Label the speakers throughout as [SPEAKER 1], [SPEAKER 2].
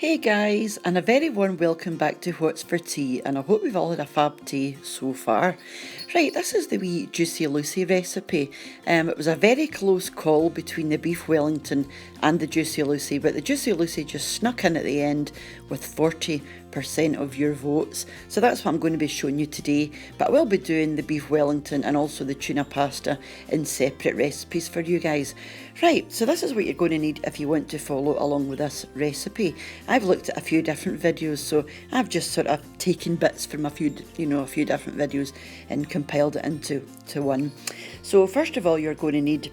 [SPEAKER 1] Hey guys, and a very warm welcome back to What's for Tea, and I hope we've all had a fab tea so far. Right, this is the wee Jucy Lucy recipe. It was a very close call between the Beef Wellington and the Jucy Lucy, but the Jucy Lucy just snuck in at the end with 40% of your votes. So that's what I'm going to be showing you today, but I will be doing the Beef Wellington and also the tuna pasta in separate recipes for you guys. Right, so this is what you're going to need if you want to follow along with this recipe. I've looked at a few different videos, so I've just sort of taken bits from a few different videos and compiled it into one. So first of all, you're going to need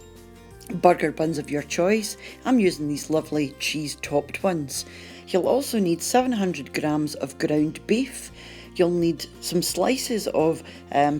[SPEAKER 1] burger buns of your choice. I'm using these lovely cheese topped ones. You'll also need 700 grams of ground beef. You'll need some slices of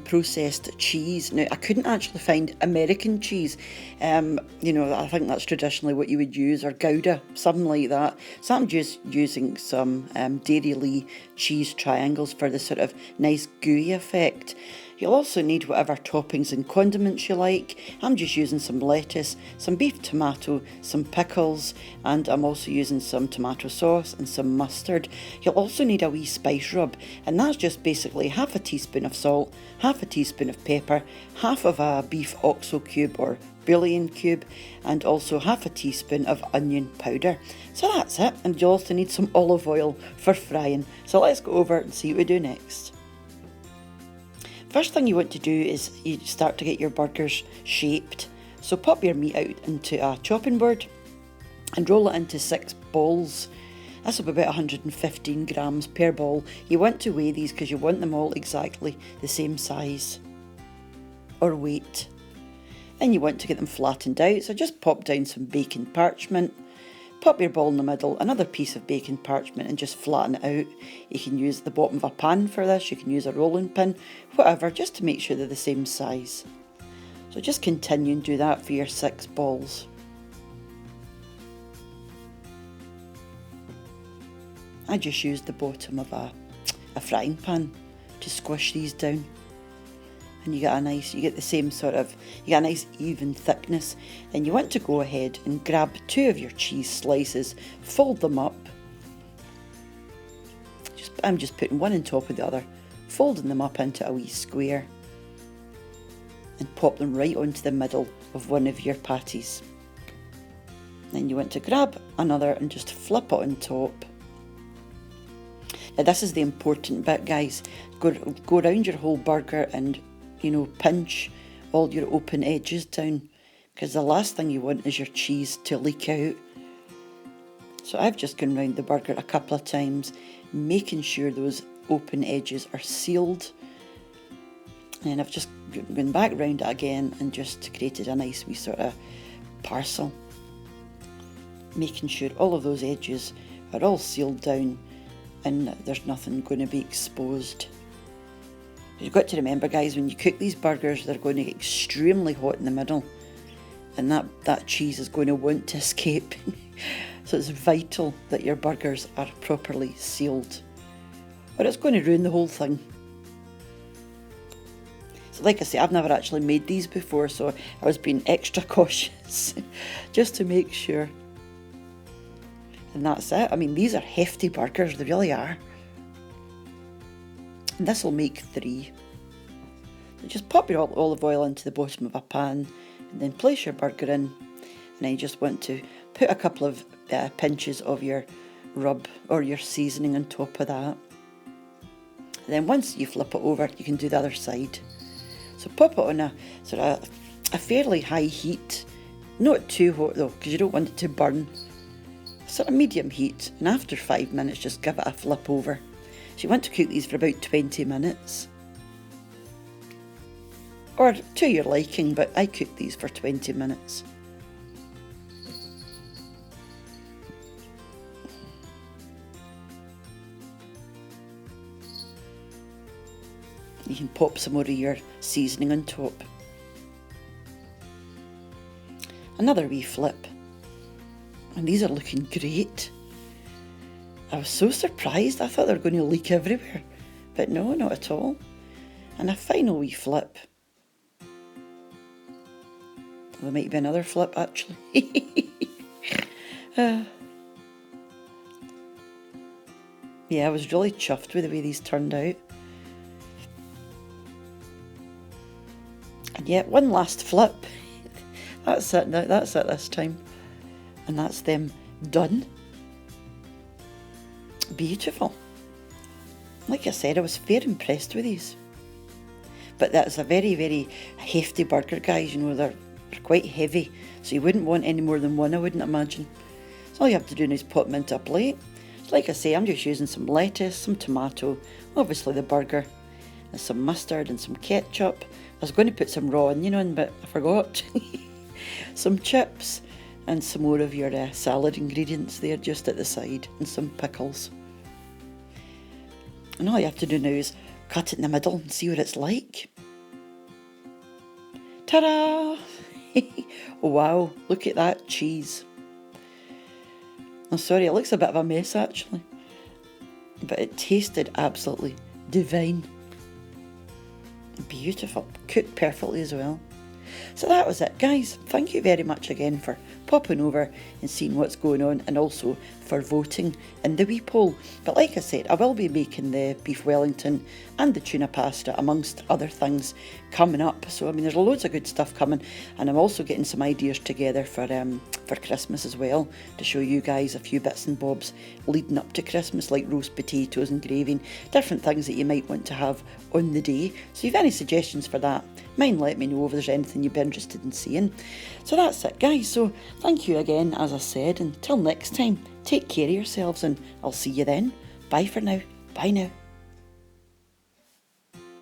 [SPEAKER 1] processed cheese. Now, I couldn't actually find American cheese. I think that's traditionally what you would use, or Gouda, something like that. So I'm just using some Dairylea cheese triangles for the sort of nice gooey effect. You'll also need whatever toppings and condiments you like. I'm just using some lettuce, some beef tomato, some pickles, and I'm also using some tomato sauce and some mustard. You'll also need a wee spice rub, and that's just basically half a teaspoon of salt, half a teaspoon of pepper, half of a beef oxo cube or bouillon cube, and also half a teaspoon of onion powder. So that's it, and you also need some olive oil for frying. So let's go over and see what we do next. First thing you want to do is you start to get your burgers shaped. So pop your meat out into a chopping board and roll it into 6 balls. This will be about 115 grams per ball. You want to weigh these because you want them all exactly the same size or weight. Then you want to get them flattened out, so just pop down some baking parchment. Pop your ball in the middle, another piece of baking parchment, and just flatten it out. You can use the bottom of a pan for this, you can use a rolling pin, whatever, just to make sure they're the same size. So just continue and do that for your 6 balls. I just used the bottom of a frying pan to squish these down. And you get the same sort of, you get a nice even thickness. Then you want to go ahead and grab 2 of your cheese slices, fold them up. I'm just putting one on top of the other, folding them up into a wee square, and pop them right onto the middle of one of your patties. Then you want to grab another and just flip it on top. Now this is the important bit, guys. Go around your whole burger and pinch all your open edges down, because the last thing you want is your cheese to leak out. So I've just gone round the burger a couple of times, making sure those open edges are sealed. And I've just gone back round it again and just created a nice wee sort of parcel, making sure all of those edges are all sealed down and there's nothing going to be exposed. You've got to remember, guys, when you cook these burgers, they're going to get extremely hot in the middle, and that cheese is going to want to escape. So it's vital that your burgers are properly sealed, or it's going to ruin the whole thing. So like I say, I've never actually made these before, so I was being extra cautious just to make sure. And that's it. I mean, these are hefty burgers, they really are. And this will make 3. So just pop your olive oil into the bottom of a pan, and then place your burger in, and then you just want to put a couple of pinches of your rub or your seasoning on top of that. And then once you flip it over, you can do the other side. So pop it on a sort of a fairly high heat, not too hot though, because you don't want it to burn. Sort of medium heat, and after 5 minutes, just give it a flip over. So you want to cook these for about 20 minutes. Or to your liking, but I cook these for 20 minutes. You can pop some more of your seasoning on top. Another wee flip. And these are looking great. I was so surprised, I thought they were going to leak everywhere, but no, not at all. And a final wee flip. There might be another flip actually. Yeah, I was really chuffed with the way these turned out. And yet, one last flip. That's it now, that's it this time. And that's them done. Beautiful. Like I said, I was fair impressed with these. But that's a very, very hefty burger, guys. You know, they're quite heavy. So you wouldn't want any more than one, I wouldn't imagine. So all you have to do is put them into a plate. So like I say, I'm just using some lettuce, some tomato, obviously the burger, and some mustard and some ketchup. I was going to put some raw onion on, but I forgot. Some chips and some more of your salad ingredients there just at the side, and some pickles. And all you have to do now is cut it in the middle and see what it's like. Ta-da! Oh wow, look at that cheese. I'm sorry, it looks a bit of a mess actually, but it tasted absolutely divine. Beautiful, cooked perfectly as well. So that was it, guys. Thank you very much again for popping over and seeing what's going on, and also for voting in the wee poll. But like I said, I will be making the beef Wellington and the tuna pasta amongst other things coming up. So I mean, there's loads of good stuff coming, and I'm also getting some ideas together for Christmas as well, to show you guys a few bits and bobs leading up to Christmas, like roast potatoes and gravy, different things that you might want to have on the day. So if you have any suggestions for that, mind let me know if there's anything you'd be interested in seeing. So that's it, guys. So thank you again, as I said, until next time, take care of yourselves, and I'll see you then. Bye for now. Bye now.